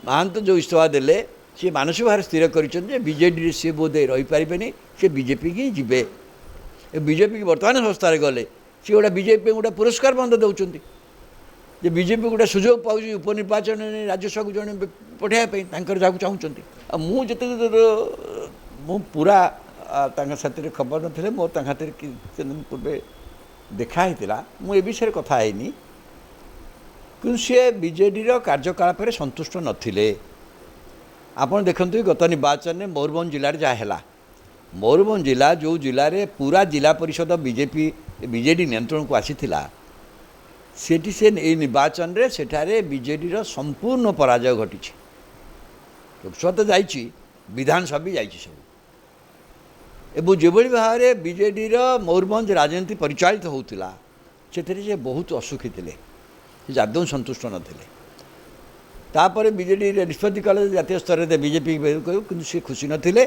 महांत जो इस्तीफा देले सी मानसिक भाव स्थिर कर बीजेडी सी बोधे रही पारे सी बीजेपी की जीवे बीजेपी की बर्तमान संस्थार गले सी गोटे बीजेपी गोटे पुरस्कार बंद दौरान जे बीजेपी गोटे सुजोग पाँच उपनिर्वाचन राज्यसभा को जड़े पठाइबापी जहाँ चाहते मुझे मु पूरा साथी खबर ना मोर दिन पूर्वे देखाही मुझे विषय कथा है कि सी बीजेडी कार्यकलाप संतुष्ट नथिले आपण देखते गत निर्वाचन में मयूरभंज जिले में जहाँ है मयूरभंज जिला जो जिले में पूरा जिला परिषद बीजेपी बीजेडी नियंत्रण को आसीथिला सेठी से निर्वाचन रे सेठारे बीजेडी संपूर्ण पराजय घटी लोकसभा तो जाइए विधानसभा भी जाइए सब एवं जो भाव में बीजेडी मयूरभंज राजनीति परिचालित होता से बहुत असुखी थे आदौ संतुष्ट नथिले तापर बीजेडी निष्पत्ति कले जातीय स्तर में बीजेपी कि सी खुशी नथिले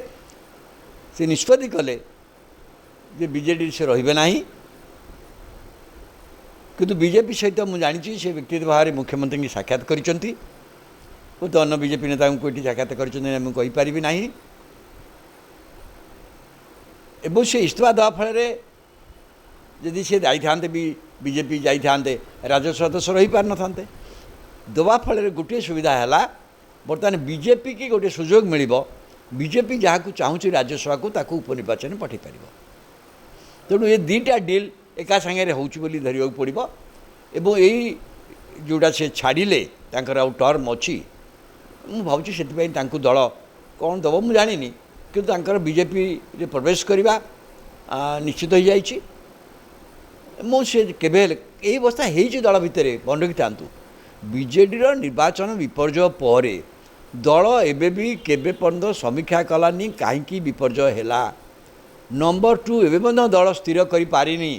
से निष्पत्ति कले जे बीजेडी से रहिबे नाही किंतु बीजेपी सहित मुझे जानी से व्यक्तिगत भाव में मुख्यमंत्री की साक्षात करछंती तो अन्य बीजेपी नेता को ये साक्षात करें ना एवं से इस्तीफा देवा फल जदि सी जाते भी बीजेपी जाते राज्यसभा सदस्य रही पार न दवा फल गोटे सुविधा है बर्तमान बीजेपी की गोटे सुजोग मिल बीजेपी जहाँ को चाहूँगी राज्यसभा को ताकू उपनिर्वाचन पठे पार तेणु ये दीटा डिल एका सांगे होली धरवा पड़ो एवं यही जोड़ा से छाड़े टर्म अच्छी मुझे भावी दल कौन दब मुझे जानी कि बीजेपी रे प्रवेश करवा निश्चित हो जाइए मुझे केवे यही अवस्था हो दल भितर बंडकी था बीजेडी निर्वाचन विपर्जय पर दल एवं भी केवे पर्यंत समीक्षा कलानी कहीं विपर्जय है नंबर 2 एवं दल स्थिर कर पारिनी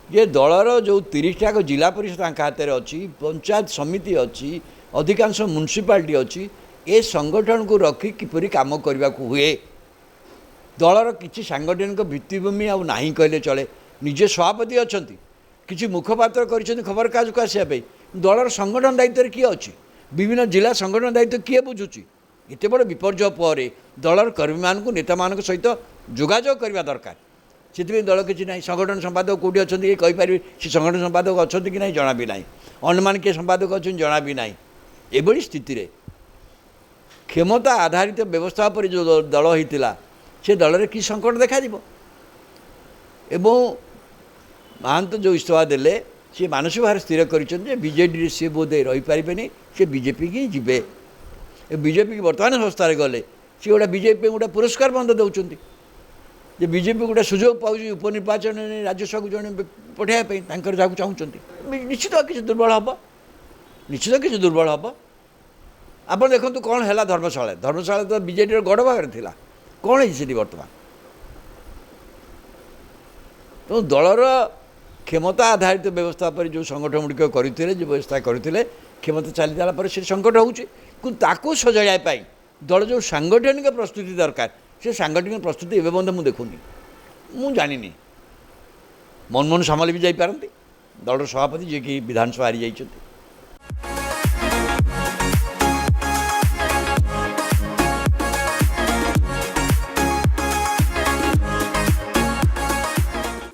ये दलर जो 30टा जिला परिषद हाथ में अच्छी पंचायत समिति अच्छी अधिकांश म्युनिसिपालिटी अच्छी ए संगठन को रखी किपरि काम करने को हुए दलर किसी सांगठनिक भित्तिभूमि आउ नहीं कहले चले निजे सभापति अच्छा किसी मुखपात्र कर खबर काज को आसापी दलर संगठन दायित्व किए अच्छी विभिन्न जिला संगठन दायित्व किए बुझुची एत बड़ विपर्जय पर दलर कर्मी मान नेता मान सहित जोगाजोग करने दरकार से दल किसी ना संगठन संपादक कौटी अच्छा ये कहींपारे से संगठन संपादक अच्छा कि ना जना भी ना अन्य किए संपादक अच्छे जना भी ना ये स्थिति रे क्षमता आधारित व्यवस्था पर जो दल होता से दल में कि संकट देखा एवं महांत जो इस्तीफा देले सी मानसिक भाव स्थिर कर बीजेडी सी बोधे रही पारे सी बीजेपी की जीवे बीजेपी की बर्तमान संस्थार गले सी गोटे बीजेपी गोटे पुरस्कार बंद दौरान जे बीजेपी गोटे सुजोग पाँच उपनिर्वाचन राज्यसभा को जड़े पठाइबापी जहाँ चाहते निश्चित किसी दुर्बल हम निश्चित किसी दुर्बल हम आप देखो कौन है धर्मशाला तो बीजेडी गढ़ भाग था कौन है बर्तमान तो दलर क्षमता आधारित व्यवस्था पर जो संगठन गुड़िक करते जो व्यवस्था करते क्षमता चली जाला पर से संकट हो सजाइवाई दल जो सांगठनिक प्रस्तुति दरकार से सांगठनिक प्रस्तुति एवं मुझे देखुनी मुझे जानी मनमोहन सामल भी जापारती दलर सभापति जी कि विधानसभा हारी जाइए